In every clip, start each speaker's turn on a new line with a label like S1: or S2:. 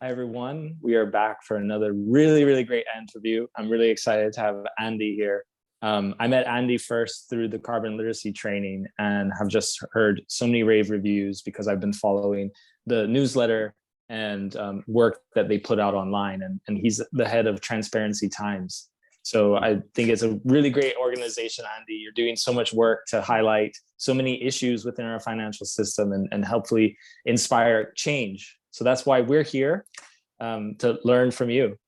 S1: Hi, everyone. We are back for another really great interview. I'm really excited to have Andy here. I met Andy first through the carbon literacy training and have just heard so many rave reviews because I've been following the newsletter and work that they put out online. And he's the head of Transparency Times. So I think it's a really great organization, Andy. You're doing so much work to highlight so many issues within our financial system and hopefully inspire change. So that's why we're here, to learn from you.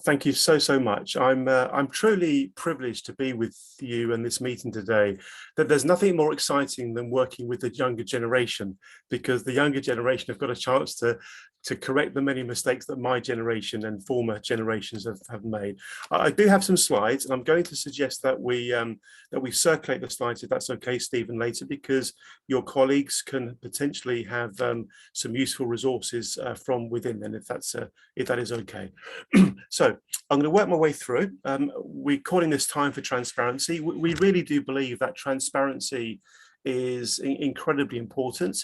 S2: Thank you so much. I'm truly privileged to be with you in this meeting today. That there's nothing more exciting than working with the younger generation, because the younger generation have got a chance to correct the many mistakes that my generation and former generations have made. I do have some slides, and I'm going to suggest that we circulate the slides, if that's okay, Stephen, later, because your colleagues can potentially have some useful resources from within them, if that is okay. So I'm going to work my way through. We're calling this Time for Transparency. We really do believe that transparency is incredibly important.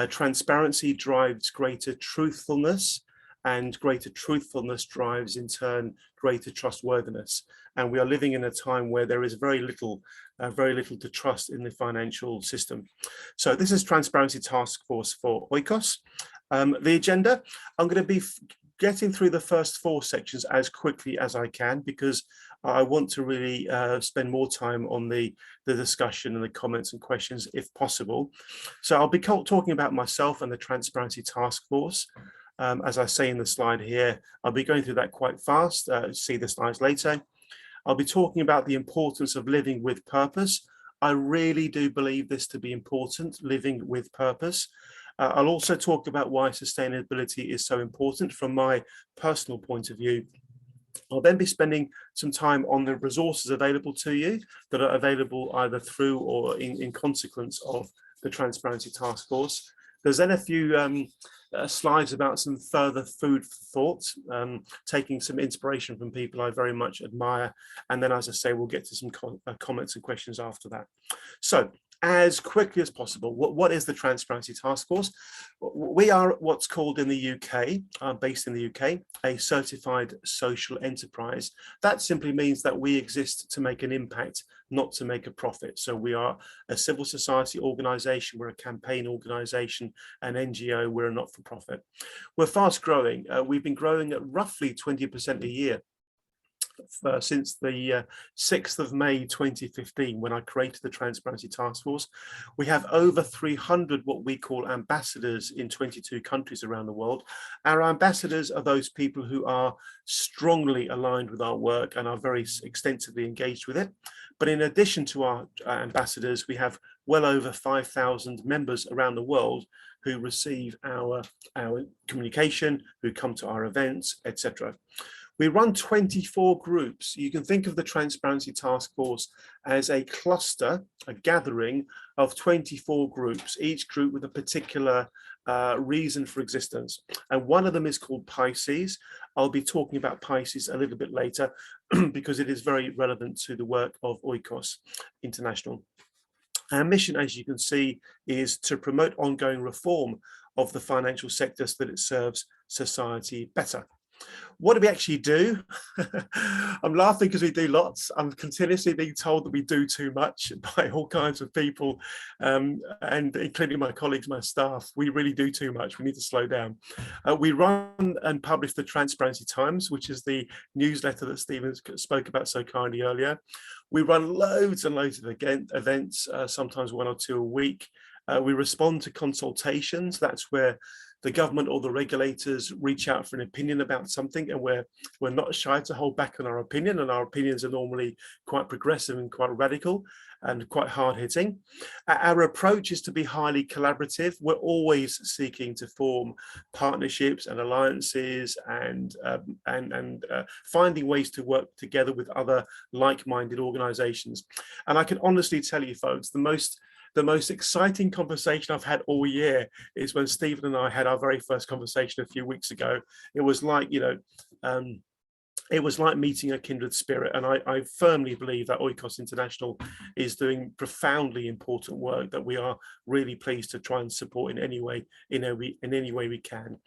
S2: Transparency drives greater truthfulness, and greater truthfulness drives in turn greater trustworthiness. And we are living in a time where there is very little to trust in the financial system. So this is Transparency Task Force for oikos. The agenda, I'm going to be getting through the first 4 sections as quickly as I can, because I want to really spend more time on the discussion and the comments and questions if possible. So I'll be talking about myself and the Transparency Task Force. As I say in the slide here, I'll be going through that quite fast. See the slides later. I'll be talking about the importance of living with purpose. I really do believe this to be important, living with purpose. I'll also talk about why sustainability is so important from my personal point of view. I'll then be spending some time on the resources available to you that are available either through or in consequence of the Transparency Task Force. There's then a few slides about some further food for thought, taking some inspiration from people I very much admire. And then, as I say, we'll get to some comments and questions after that. So, as quickly as possible, what is the Transparency Task Force? We are what's called in the UK, based in the UK, a certified social enterprise. That simply means that we exist to make an impact, not to make a profit. So we are a civil society organisation, we're a campaign organisation, an NGO, we're a not-for-profit. We're fast growing. We've been growing at roughly 20% a year. Since the 6th of May 2015, when I created the Transparency Task Force. We have over 300 what we call ambassadors in 22 countries around the world. Our ambassadors are those people who are strongly aligned with our work and are very extensively engaged with it. But in addition to our ambassadors, we have well over 5,000 members around the world who receive our communication, who come to our events, etc. We run 24 groups. You can think of the Transparency Task Force as a cluster, a gathering of 24 groups, each group with a particular reason for existence. And one of them is called Pisces. I'll be talking about Pisces a little bit later because it is very relevant to the work of Oikos International. Our mission, as you can see, is to promote ongoing reform of the financial sector so that it serves society better. What do we actually do? I'm laughing because we do lots. I'm continuously being told that we do too much by all kinds of people, and including my colleagues, my staff. We really do too much. We need to slow down. We run and publish the Transparency Times, which is the newsletter that Stephen spoke about so kindly earlier. We run loads and loads of events, sometimes 1 or 2 a week. We respond to consultations. That's where the government or the regulators reach out for an opinion about something, and we're not shy to hold back on our opinion, and our opinions are normally quite progressive and quite radical and quite hard-hitting. Our approach is to be highly collaborative. We're always seeking to form partnerships and alliances and finding ways to work together with other like-minded organizations. And I can honestly tell you, folks, the most exciting conversation I've had all year is when Stephen and I had our very first conversation a few weeks ago. It was like, it was like meeting a kindred spirit. And I firmly believe that Oikos International is doing profoundly important work that we are really pleased to try and support in any way, in any way we can.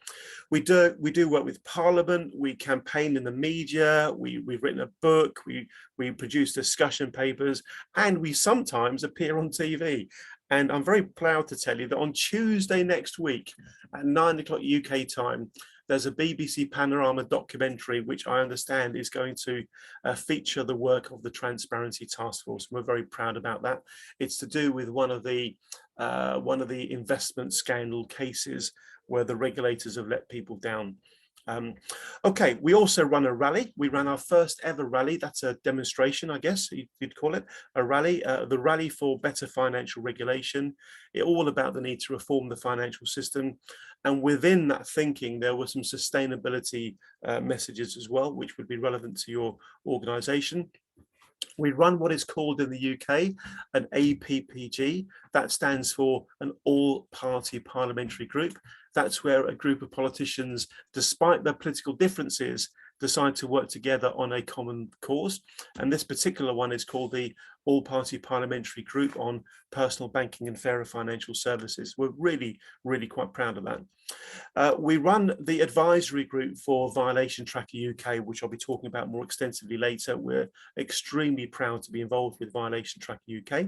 S2: We do work with Parliament, we campaign in the media, we've written a book, we produce discussion papers, and we sometimes appear on TV. And I'm very proud to tell you that on Tuesday next week at 9 o'clock UK time, there's a BBC Panorama documentary, which I understand is going to feature the work of the Transparency Task Force. We're very proud about that. It's to do with one of the investment scandal cases where the regulators have let people down. Okay, we also run a rally. We ran our first ever rally. That's a demonstration, I guess you'd call it, a rally, the Rally for Better Financial Regulation. It's all about the need to reform the financial system. And within that thinking, there were some sustainability messages as well, which would be relevant to your organization. We run what is called in the UK an APPG. That stands for an all-party parliamentary group. That's where a group of politicians, despite their political differences, decide to work together on a common cause. And this particular one is called the All-Party Parliamentary Group on Personal Banking and Fairer Financial Services. We're really, really quite proud of that. We run the advisory group for Violation Tracker UK, which I'll be talking about more extensively later. We're extremely proud to be involved with Violation Tracker UK.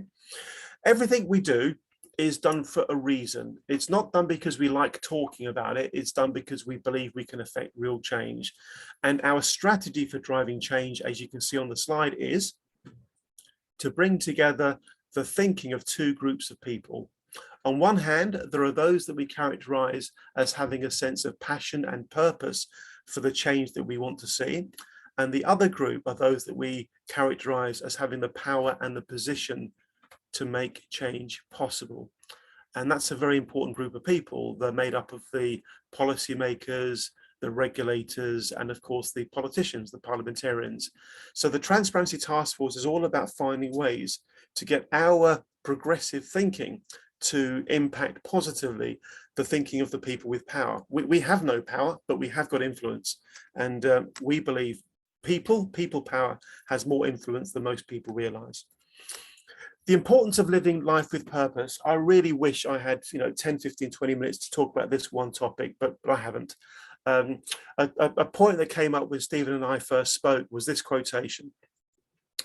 S2: Everything we do is done for a reason. It's not done because we like talking about it. It's done because we believe we can affect real change. And our strategy for driving change, as you can see on the slide, is to bring together the thinking of two groups of people. On one hand, there are those that we characterize as having a sense of passion and purpose for the change that we want to see. And the other group are those that we characterize as having the power and the position to make change possible. And that's a very important group of people. They're made up of the policymakers, the regulators, and of course the politicians, the parliamentarians. So the Transparency Task Force is all about finding ways to get our progressive thinking to impact positively the thinking of the people with power. We have no power, but we have got influence. And we believe people power has more influence than most people realize. The importance of living life with purpose. I really wish I had 10, 15, 20 minutes to talk about this one topic, but I haven't. A point that came up when Stephen and I first spoke was this quotation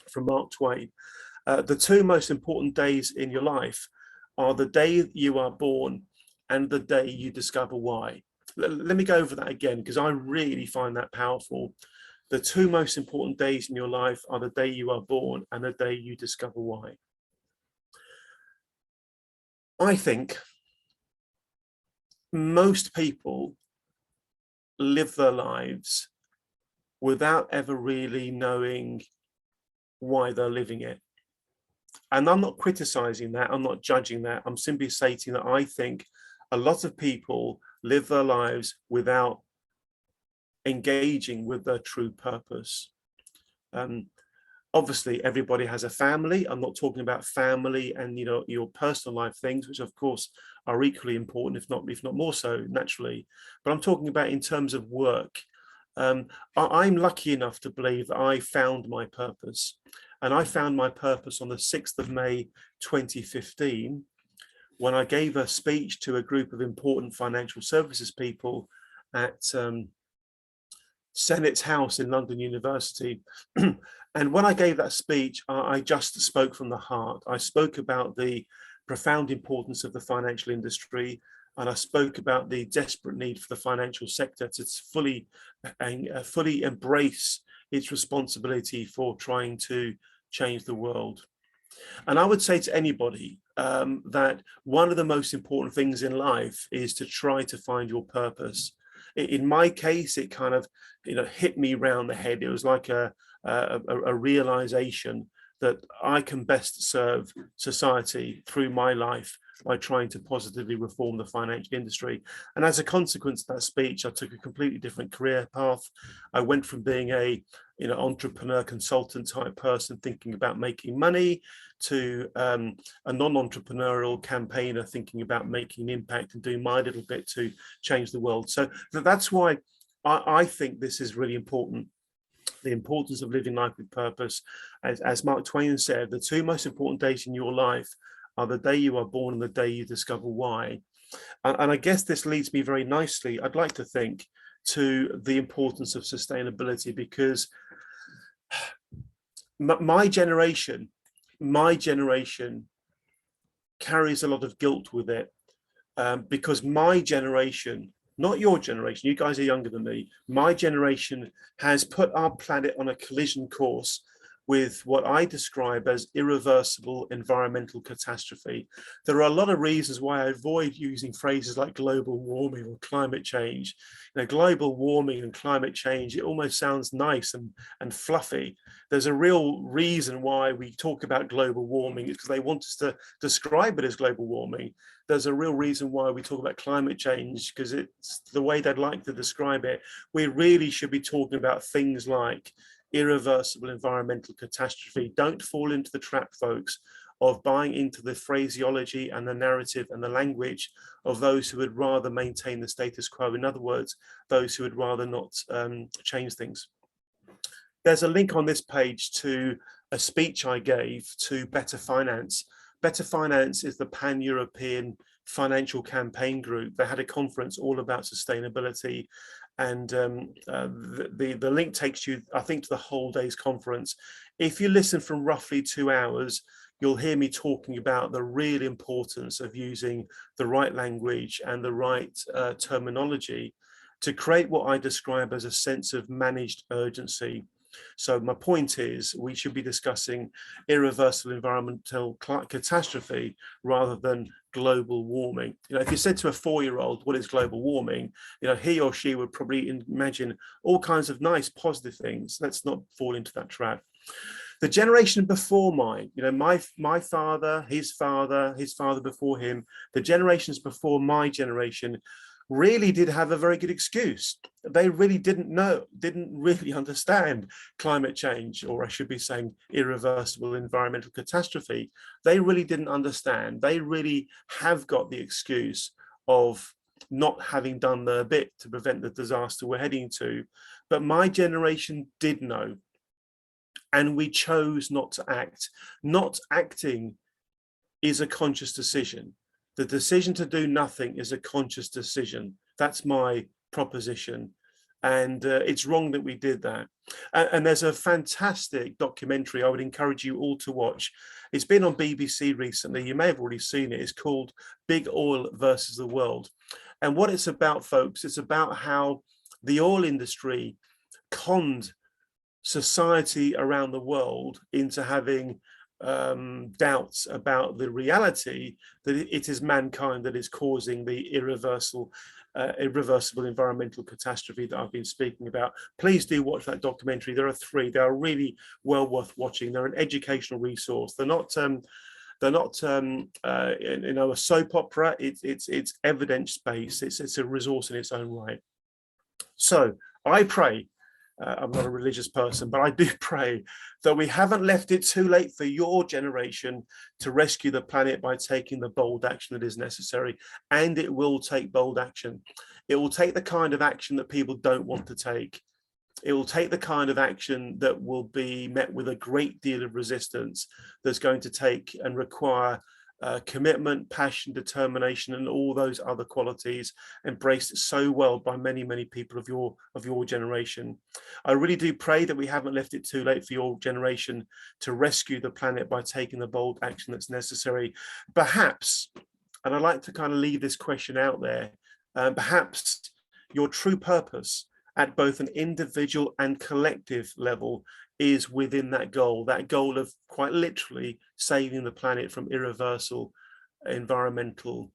S2: from Mark Twain. The two most important days in your life are the day you are born and the day you discover why. Let me go over that again, because I really find that powerful. The two most important days in your life are the day you are born and the day you discover why. I think most people live their lives without ever really knowing why they're living it. And I'm not criticizing that, I'm not judging that, I'm simply stating that I think a lot of people live their lives without engaging with their true purpose. Obviously, everybody has a family. I'm not talking about family and your personal life things, which of course are equally important, if not more so naturally. But I'm talking about in terms of work. I'm lucky enough to believe that I found my purpose, and I found my purpose on the 6th of May 2015 when I gave a speech to a group of important financial services people at Senate's House in London University. And when I gave that speech, I just spoke from the heart. I spoke about the profound importance of the financial industry, and I spoke about the desperate need for the financial sector to fully embrace its responsibility for trying to change the world. And I would say to anybody that one of the most important things in life is to try to find your purpose. In my case, it kind of hit me round the head. It was like a realization that I can best serve society through my life by trying to positively reform the financial industry. And as a consequence of that speech, I took a completely different career path. I went from being a entrepreneur consultant type person thinking about making money to a non-entrepreneurial campaigner thinking about making impact and doing my little bit to change the world. So that's why I think this is really important. the importance of living life with purpose. As Mark Twain said, the two most important days in your life are the day you are born and the day you discover why. And I guess this leads me very nicely, I'd like to think, to the importance of sustainability, because my generation carries a lot of guilt with it, because my generation, not your generation, you guys are younger than me, my generation has put our planet on a collision course with what I describe as irreversible environmental catastrophe. There are a lot of reasons why I avoid using phrases like global warming or climate change. You know, global warming and climate change, it almost sounds nice and fluffy. There's a real reason why we talk about global warming. It's because they want us to describe it as global warming. There's a real reason why we talk about climate change, because it's the way they'd like to describe it. We really should be talking about things like irreversible environmental catastrophe. Don't fall into the trap, folks, of buying into the phraseology and the narrative and the language of those who would rather maintain the status quo. In other words, those who would rather not change things. There's a link on this page to a speech I gave to Better Finance. Better Finance is the pan-European financial campaign group. They had a conference all about sustainability, and the link takes you, I think, to the whole day's conference. If you listen from roughly 2 hours, you'll hear me talking about the real importance of using the right language and the right terminology to create what I describe as a sense of managed urgency. So my point is, we should be discussing irreversible environmental catastrophe rather than global warming. You know, if you said to a 4-year-old, what is global warming? You know, he or she would probably imagine all kinds of nice, positive things. Let's not fall into that trap. The generation before mine, you know, my father, his father before him, the generations before my generation really did have a very good excuse. They really didn't really understand climate change, or I should be saying irreversible environmental catastrophe. They really didn't understand. They really have got the excuse of not having done their bit to prevent the disaster we're heading to. But my generation did know, and we chose not to act. Not acting is a conscious decision. The decision to do nothing is a conscious decision. That's my proposition. And it's wrong that we did that. And there's a fantastic documentary I would encourage you all to watch. It's been on BBC recently. You may have already seen it. It's called Big Oil versus the World. And what it's about, folks, it's about how the oil industry conned society around the world into having doubts about the reality that it is mankind that is causing the irreversible environmental catastrophe that I've been speaking about. Please do watch that documentary. There are 3. They are really well worth watching. They're an educational resource. They're not you know, a soap opera. It's evidence-based. It's a resource in its own right. So I pray, I'm not a religious person, but I do pray that we haven't left it too late for your generation to rescue the planet by taking the bold action that is necessary. And it will take bold action. It will take the kind of action that people don't want to take. It will take the kind of action that will be met with a great deal of resistance, that's going to take and require commitment, passion, determination, and all those other qualities embraced so well by many, many people of your generation. I really do pray that we haven't left it too late for your generation to rescue the planet by taking the bold action that's necessary. Perhaps, and I'd like to kind of leave this question out there, perhaps your true purpose at both an individual and collective level is within that goal of quite literally saving the planet from irreversible environmental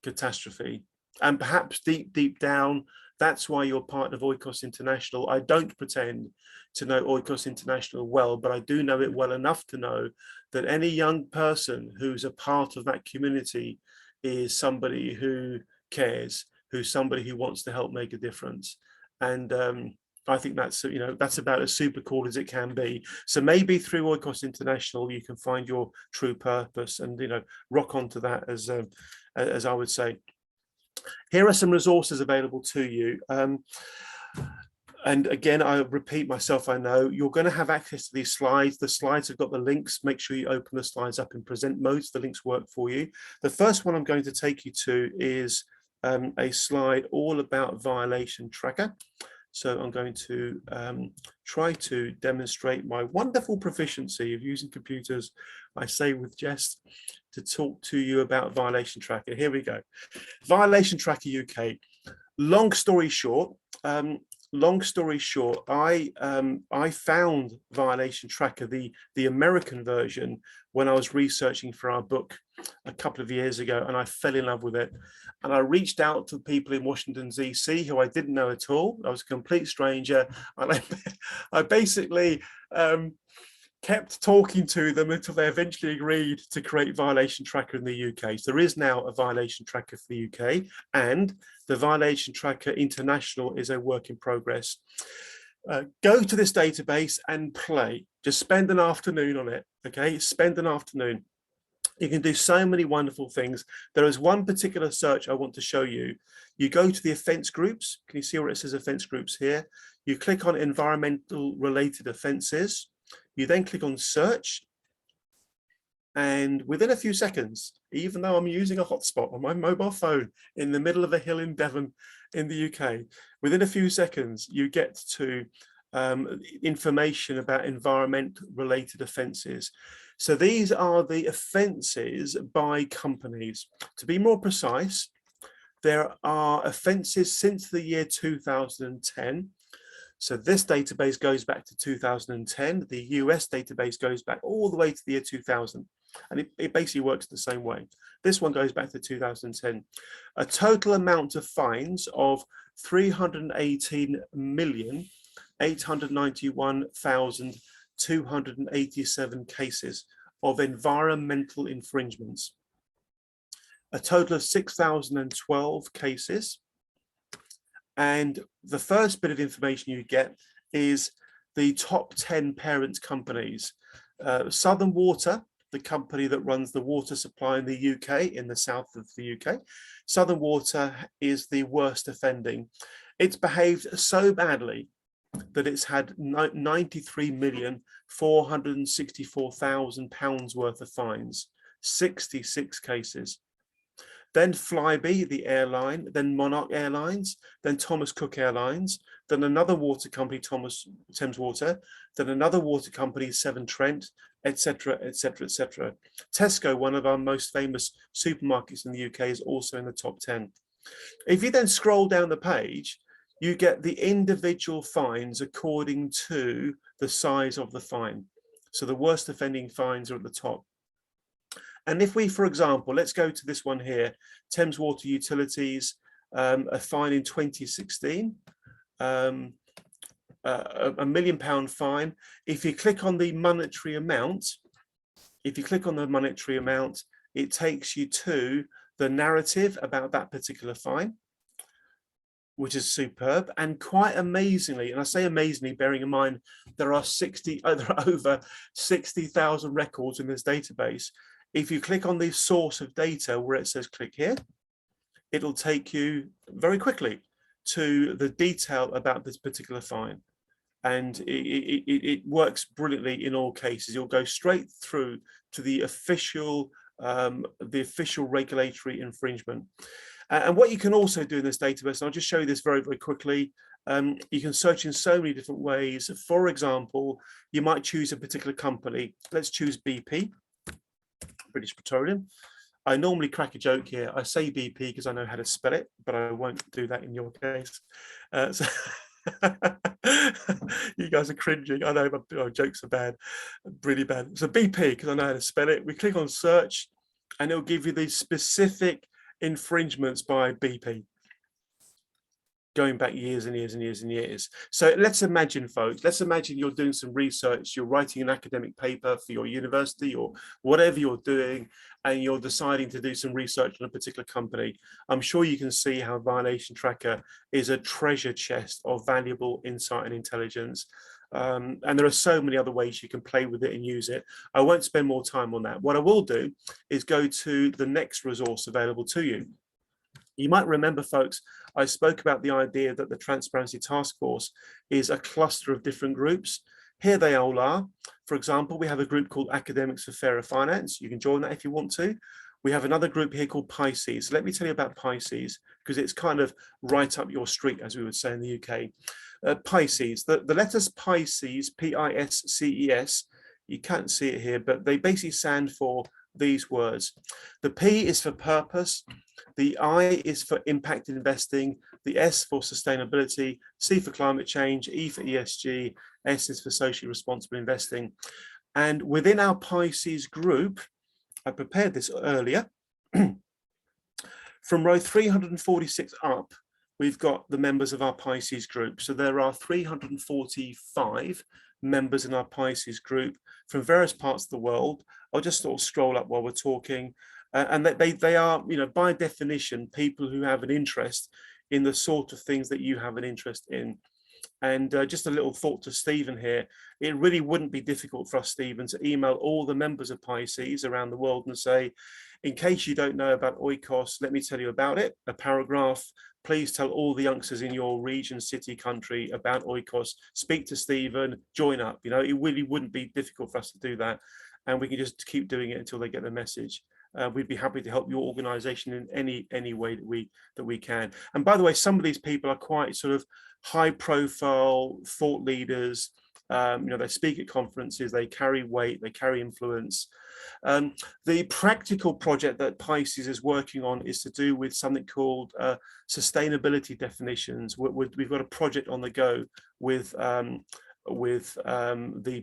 S2: catastrophe. And perhaps deep down, that's why you're part of Oikos International. I don't pretend to know Oikos International well, but I do know it well enough to know that any young person who's a part of that community is somebody who cares, who's somebody who wants to help make a difference. And I think that's, you know, that's about as super cool as it can be. So maybe through Oikos International, you can find your true purpose and, you know, rock onto that, as I would say. Here are some resources available to you. And again, I repeat myself, I know you're going to have access to these slides. The slides have got the links. Make sure you open the slides up in present mode so the links work for you. The first one I'm going to take you to is a slide all about violation tracker. So I'm going to try to demonstrate my wonderful proficiency of using computers, I say with jest, to talk to you about violation tracker. Here we go. Violation tracker UK. Long story short, I found Violation Tracker, the American version, when I was researching for our book a couple of years ago, and I fell in love with it. And I reached out to people in Washington, DC, who I didn't know at all. I was a complete stranger. And I basically kept talking to them until they eventually agreed to create Violation Tracker in the UK. So there is now a Violation Tracker for the UK, and the Violation Tracker International is a work in progress. Go to this database and play. Just spend an afternoon on it, okay? Spend an afternoon. You can do so many wonderful things. There is one particular search I want to show you. You go to the offence groups. Can you see where it says offence groups here? You click on environmental related offences. You then click on search, and within a few seconds, even though I'm using a hotspot on my mobile phone in the middle of a hill in Devon in the UK, within a few seconds, you get to information about environment related offences. So these are the offences by companies. To be more precise, there are offences since the year 2010. So this database goes back to 2010. The US database goes back all the way to the year 2000. And it basically works the same way. This one goes back to 2010. A total amount of fines of 318,891,287 cases of environmental infringements. A total of 6,012 cases. And the first bit of information you get is the top 10 parent companies. Southern Water, the company that runs the water supply in the UK, in the south of the UK. Southern Water is the worst offending. It's behaved so badly that it's had £93,464,000 worth of fines, 66 cases. Then Flybe, the airline, then Monarch Airlines, then Thomas Cook Airlines, then another water company, Thames Water, then another water company, Severn Trent, etc., etc., etc. Tesco, one of our most famous supermarkets in the UK, is also in the top 10. If you then scroll down the page, you get the individual fines according to the size of the fine. So the worst offending fines are at the top. And if we, for example, let's go to this one here, Thames Water Utilities, a fine in 2016, a £1 million fine. If you click on the monetary amount, it takes you to the narrative about that particular fine, which is superb. And quite amazingly, and I say amazingly, bearing in mind there are over 60,000 records in this database. If you click on the source of data where it says click here, it'll take you very quickly to the detail about this particular fine. And it works brilliantly in all cases. You'll go straight through to the official regulatory infringement. And what you can also do in this database, and I'll just show you this very, very quickly, you can search in so many different ways. For example, you might choose a particular company. Let's choose BP. British Petroleum. I normally crack a joke here. I say BP because I know how to spell it, but I won't do that in your case. So you guys are cringing. I know my jokes are bad, really bad. So BP because I know how to spell it. We click on search and it'll give you these specific infringements by BP, going back years and years and years and years. So let's imagine, folks, let's imagine you're doing some research, you're writing an academic paper for your university or whatever you're doing, and you're deciding to do some research on a particular company. I'm sure you can see how Violation Tracker is a treasure chest of valuable insight and intelligence. And there are so many other ways you can play with it and use it. I won't spend more time on that. What I will do is go to the next resource available to you. You might remember, folks, I spoke about the idea that the Transparency Task Force is a cluster of different groups. Here they all are. For example, we have a group called Academics for Fairer Finance. You can join that if you want to. We have another group here called Pisces. So let me tell you about Pisces, because it's kind of right up your street, as we would say in the UK. Pisces, the letters Pisces, P-I-S-C-E-S, you can't see it here, but they basically stand for these words. The P is for purpose, the I is for impact investing, the S for sustainability, C for climate change, E for ESG, S is for socially responsible investing. And within our Pisces group, I prepared this earlier, from row 346 up, we've got the members of our Pisces group. So there are 345 members in our Pisces group from various parts of the world. I'll just sort of scroll up while we're talking. And they are, you know, by definition, people who have an interest in the sort of things that you have an interest in. And just a little thought to Stephen here, it really wouldn't be difficult for us, Stephen, to email all the members of Pisces around the world and say, in case you don't know about oikos, let me tell you about it. A paragraph, please tell all the youngsters in your region, city, country about oikos, speak to Stephen, join up. You know, it really wouldn't be difficult for us to do that. And we can just keep doing it until they get the message. We'd be happy to help your organization in any way that we can. And by the way, some of these people are quite sort of high profile thought leaders. You know, they speak at conferences, they carry weight, they carry influence. The practical project that Pisces is working on is to do with something called sustainability definitions. We've got a project on the go with the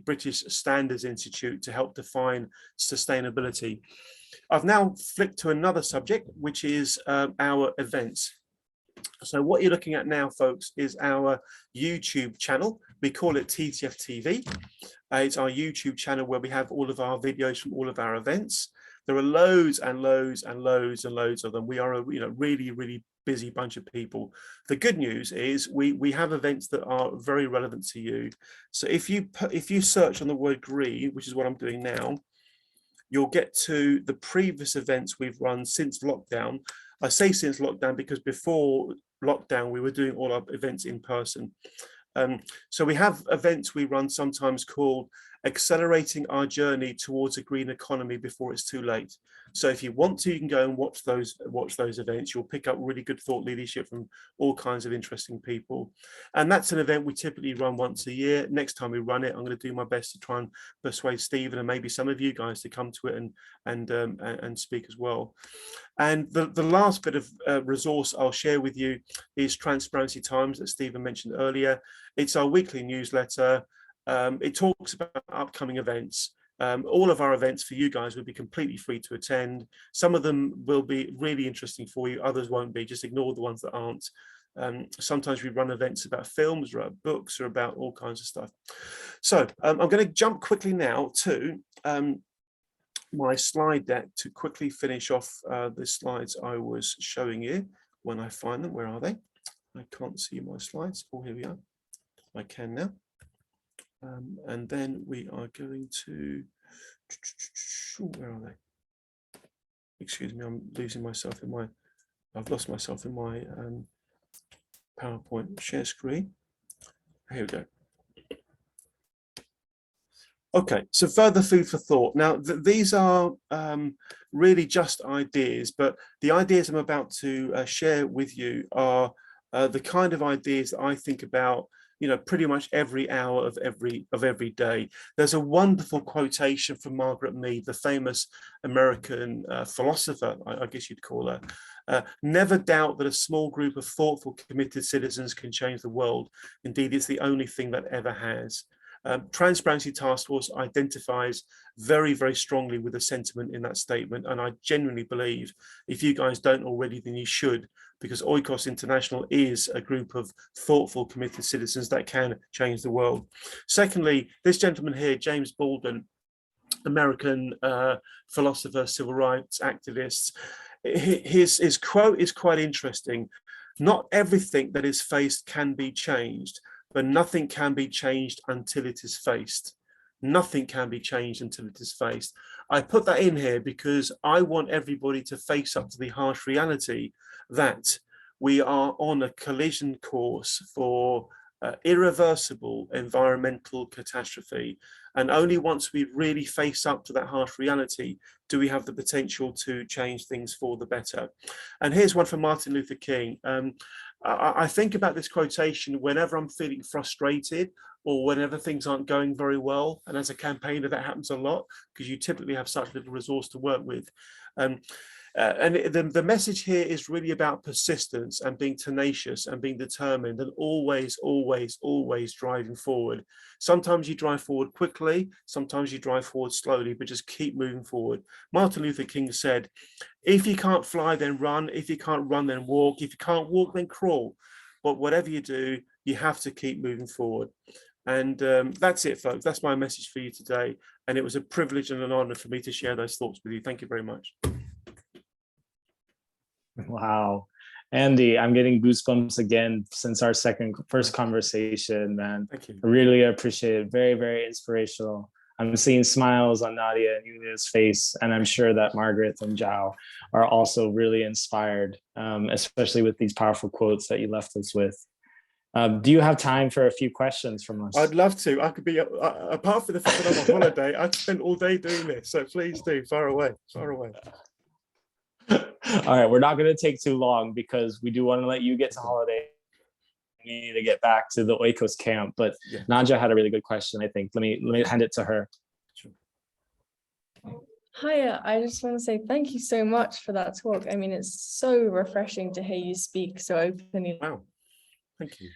S2: British Standards Institute to help define sustainability. I've now flicked to another subject, which is our events. So what you're looking at now, folks, is our YouTube channel. We call it TTF TV. It's our YouTube channel where we have all of our videos from all of our events. There are loads and loads and loads and loads of them. We are a really busy bunch of people. The good news is we have events that are very relevant to you. So if you search on the word green, which is what I'm doing now, you'll get to the previous events we've run since lockdown. I say since lockdown because before lockdown, we were doing all our events in person. So we have events we run sometimes called Accelerating Our Journey Towards a Green Economy Before It's Too Late. So if you want to, you can go and watch those events. You'll pick up really good thought leadership from all kinds of interesting people. And that's an event we typically run once a year. Next time we run it, I'm going to do my best to try and persuade Stephen and maybe some of you guys to come to it and speak as well. And the last bit of resource I'll share with you is Transparency Times that Stephen mentioned earlier. It's our weekly newsletter. It talks about upcoming events. All of our events for you guys will be completely free to attend. Some of them will be really interesting for you, others won't be. Just ignore the ones that aren't. Sometimes we run events about films or about books or about all kinds of stuff. So I'm going to jump quickly now to my slide deck to quickly finish off the slides I was showing you when I find them. Where are they? I can't see my slides. Oh, here we are. I can now. And then we are going to, where are they? Excuse me, I'm losing myself in my, I've lost myself in my PowerPoint share screen. Here we go. Okay, so further food for thought. Now, these are really just ideas, but the ideas I'm about to share with you are the kind of ideas that I think about, you know, pretty much every hour of every day. There's a wonderful quotation from Margaret Mead, the famous American philosopher, I guess you'd call her. Never doubt that a small group of thoughtful, committed citizens can change the world. Indeed, it's the only thing that ever has. Transparency Task Force identifies very, very strongly with the sentiment in that statement. And I genuinely believe if you guys don't already, then you should, because Oikos International is a group of thoughtful, committed citizens that can change the world. Secondly, this gentleman here, James Baldwin, American philosopher, civil rights activist, his quote is quite interesting. Not everything that is faced can be changed, but nothing can be changed until it is faced. Nothing can be changed until it is faced. I put that in here because I want everybody to face up to the harsh reality that we are on a collision course for irreversible environmental catastrophe. And only once we really face up to that harsh reality do we have the potential to change things for the better. And here's one from Martin Luther King. I think about this quotation whenever I'm feeling frustrated or whenever things aren't going very well. And as a campaigner, that happens a lot because you typically have such little resource to work with. And the message here is really about persistence and being tenacious and being determined and always, always, always driving forward. Sometimes you drive forward quickly, sometimes you drive forward slowly, but just keep moving forward. Martin Luther King said, if you can't fly, then run. If you can't run, then walk. If you can't walk, then crawl. But whatever you do, you have to keep moving forward. And that's it, folks. That's my message for you today. And it was a privilege and an honor for me to share those thoughts with you. Thank you very much.
S1: Wow. Andy, I'm getting goosebumps again since our first conversation, man.
S2: Thank you.
S1: I really appreciate it. Very, very inspirational. I'm seeing smiles on Nadia and Yulia's face, and I'm sure that Margaret and Zhao are also really inspired, especially with these powerful quotes that you left us with. Do you have time for a few questions from us?
S2: I'd love to. I could be, apart from the fact that I'm on holiday, I'd spend all day doing this. So please do, far away, far away.
S1: All right, we're not going to take too long because we do want to let you get to holiday. We need to get back to the Oikos camp, but yeah. Nadia had a really good question, I think. Let me hand it to her.
S2: Sure.
S3: Hiya, I just want to say thank you so much for that talk. I mean, it's so refreshing to hear you speak so openly.
S2: Wow, thank you.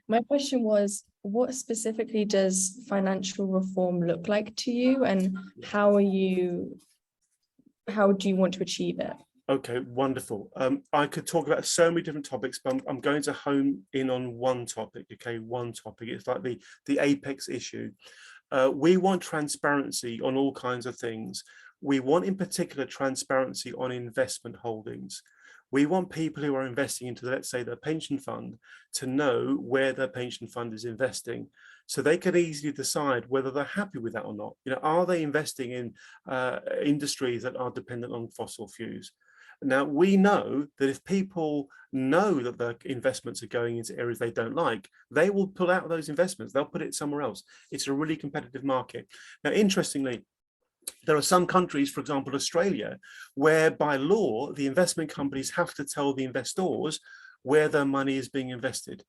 S3: My question was, what specifically does financial reform look like to you, and how do you want to achieve it?
S2: Okay, wonderful. I could talk about so many different topics, but I'm going to home in on one topic. Okay, one topic. It's like the apex issue. We want transparency on all kinds of things. We want, in particular, transparency on investment holdings. We want people who are investing into, let's say, their pension fund to know where their pension fund is investing, so they can easily decide whether they're happy with that or not. You know, are they investing in industries that are dependent on fossil fuels? Now, we know that if people know that their investments are going into areas they don't like, they will pull out those investments. They'll put it somewhere else. It's a really competitive market. Now, interestingly, there are some countries, for example, Australia, where by law, the investment companies have to tell the investors where their money is being invested.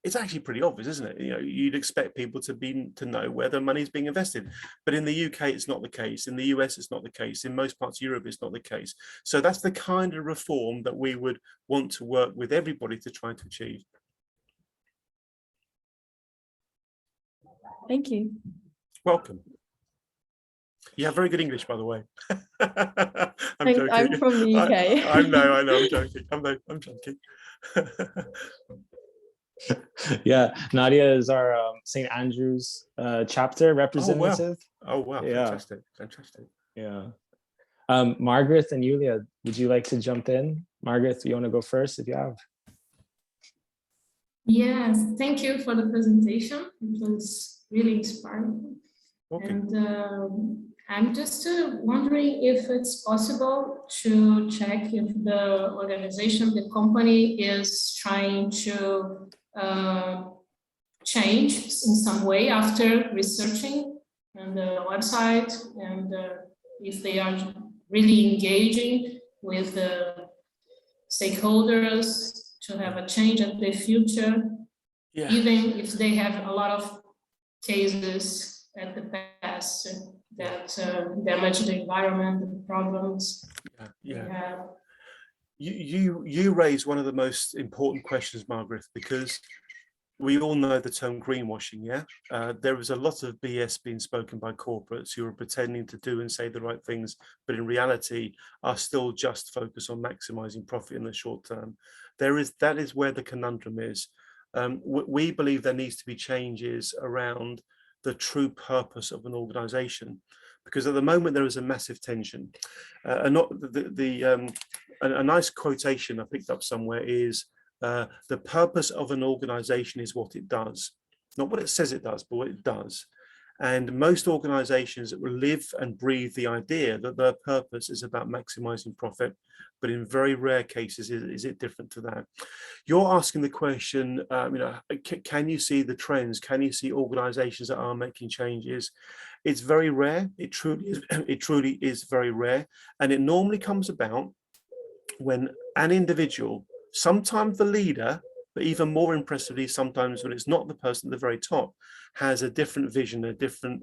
S2: It's actually pretty obvious, isn't it? You know, you'd expect people to know where their money is being invested. But in the UK, it's not the case. In the US, it's not the case. In most parts of Europe, it's not the case. So that's the kind of reform that we would want to work with everybody to try to achieve.
S3: Thank you.
S2: Welcome. You have very good English, by the way. I'm joking.
S3: I'm from the UK.
S2: I know, I'm joking. I'm joking.
S1: Yeah, Nadia is our St. Andrew's chapter representative.
S2: Oh wow,
S1: yeah.
S2: Fantastic.
S1: Yeah. Margaret and Yulia, would you like to jump in? Margaret, you want to go first if you have?
S4: Yes, thank you for the presentation. It was really inspiring.
S2: Okay.
S4: And I'm just wondering if it's possible to check if the organization, the company is trying to change in some way after researching on the website, and if they are really engaging with the stakeholders to have a change in the future,
S2: yeah.
S4: Even if they have a lot of cases at the past that damage the environment, the problems.
S2: Yeah. You raise one of the most important questions, Margaret, because we all know the term greenwashing, yeah? There is a lot of BS being spoken by corporates who are pretending to do and say the right things, but in reality are still just focused on maximizing profit in the short term. That is where the conundrum is. We believe there needs to be changes around the true purpose of an organization, because at the moment there is a massive tension. A nice quotation I picked up somewhere is, the purpose of an organization is what it does, not what it says it does, but what it does. And most organizations will live and breathe the idea that their purpose is about maximizing profit, but in very rare cases, is it different to that? You're asking the question, can you see the trends? Can you see organizations that are making changes? It's very rare. It truly is very rare. And it normally comes about when an individual, sometimes the leader, but even more impressively, sometimes when it's not the person at the very top, has a different vision, a different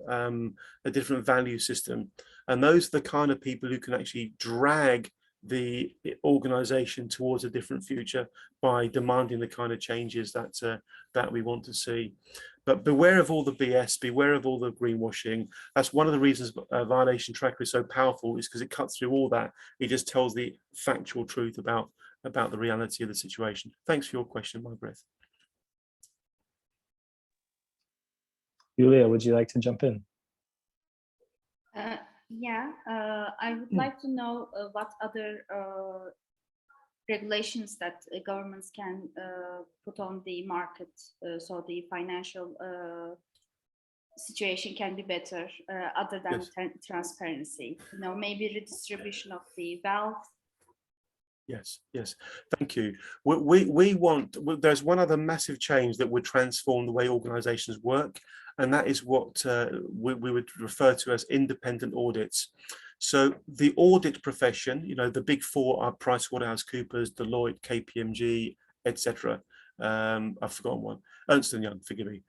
S2: value system. And those are the kind of people who can actually drag the organization towards a different future by demanding the kind of changes that we want to see. But beware of all the BS, beware of all the greenwashing. That's one of the reasons Violation Tracker is so powerful, is because it cuts through all that. It just tells the factual truth about the reality of the situation. Thanks for your question, Margaret.
S1: Julia, would you like to jump in?
S5: I would like to know what other regulations that governments can put on the market so the financial situation can be better other than transparency. Maybe redistribution of the wealth.
S2: Yes, thank you. We want, there's one other massive change that would transform the way organizations work, and that is what we would refer to as independent audits. So the audit profession, the big four are PricewaterhouseCoopers, Deloitte, KPMG, etc. I've forgotten one, Ernst & Young, forgive me.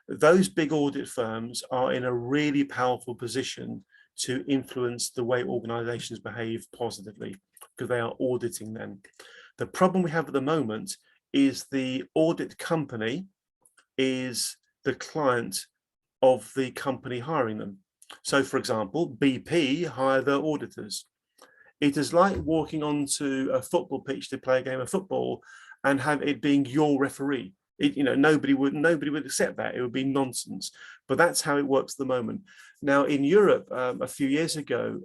S2: Those big audit firms are in a really powerful position to influence the way organizations behave positively, because they are auditing them. The problem we have at the moment is the audit company is the client of the company hiring them. So, for example, BP hire their auditors. It is like walking onto a football pitch to play a game of football and have it being your referee. Nobody would accept that. It would be nonsense. But that's how it works at the moment. Now, in Europe, a few years ago,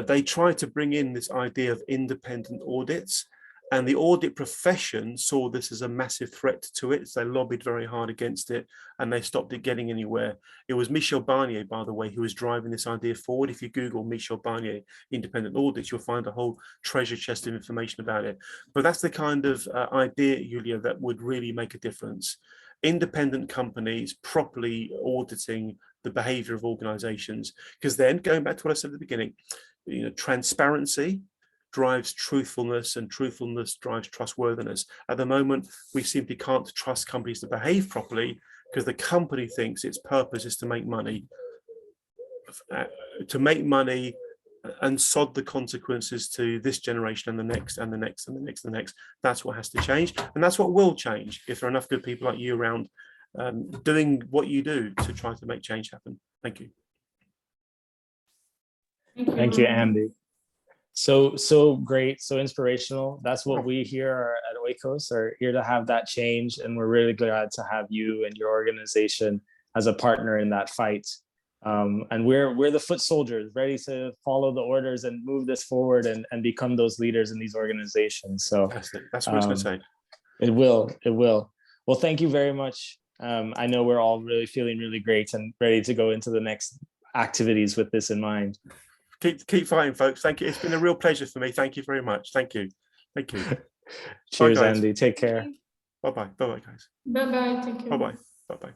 S2: they tried to bring in this idea of independent audits, and the audit profession saw this as a massive threat to it. So they lobbied very hard against it, and they stopped it getting anywhere. It was Michel Barnier, by the way, who was driving this idea forward. If you Google Michel Barnier independent audits, you'll find a whole treasure chest of information about it. But that's the kind of idea, Julia, that would really make a difference. Independent companies properly auditing the behavior of organizations, because then, going back to what I said at the beginning, transparency drives truthfulness, and truthfulness drives trustworthiness. At the moment, we simply can't trust companies to behave properly because the company thinks its purpose is to make money, and sod the consequences to this generation and the next and the next and the next and the next. That's what has to change, and that's what will change if there are enough good people like you around doing what you do to try to make change happen. Thank you.
S1: Thank you, Andy. So great, so inspirational. That's what we here at Oikos are here to have that change, and we're really glad to have you and your organization as a partner in that fight. And we're the foot soldiers, ready to follow the orders and move this forward and become those leaders in these organizations. So
S2: that's what I was going to say.
S1: It will. Well, thank you very much. I know we're all really feeling really great and ready to go into the next activities with this in mind.
S2: Keep fighting, folks. Thank you. It's been a real pleasure for me. Thank you very much. Thank you.
S1: Cheers,
S2: bye,
S1: Andy. Take care.
S2: Bye-bye. Bye-bye, guys.
S4: Bye-bye. Take care.
S2: Bye-bye. Bye-bye.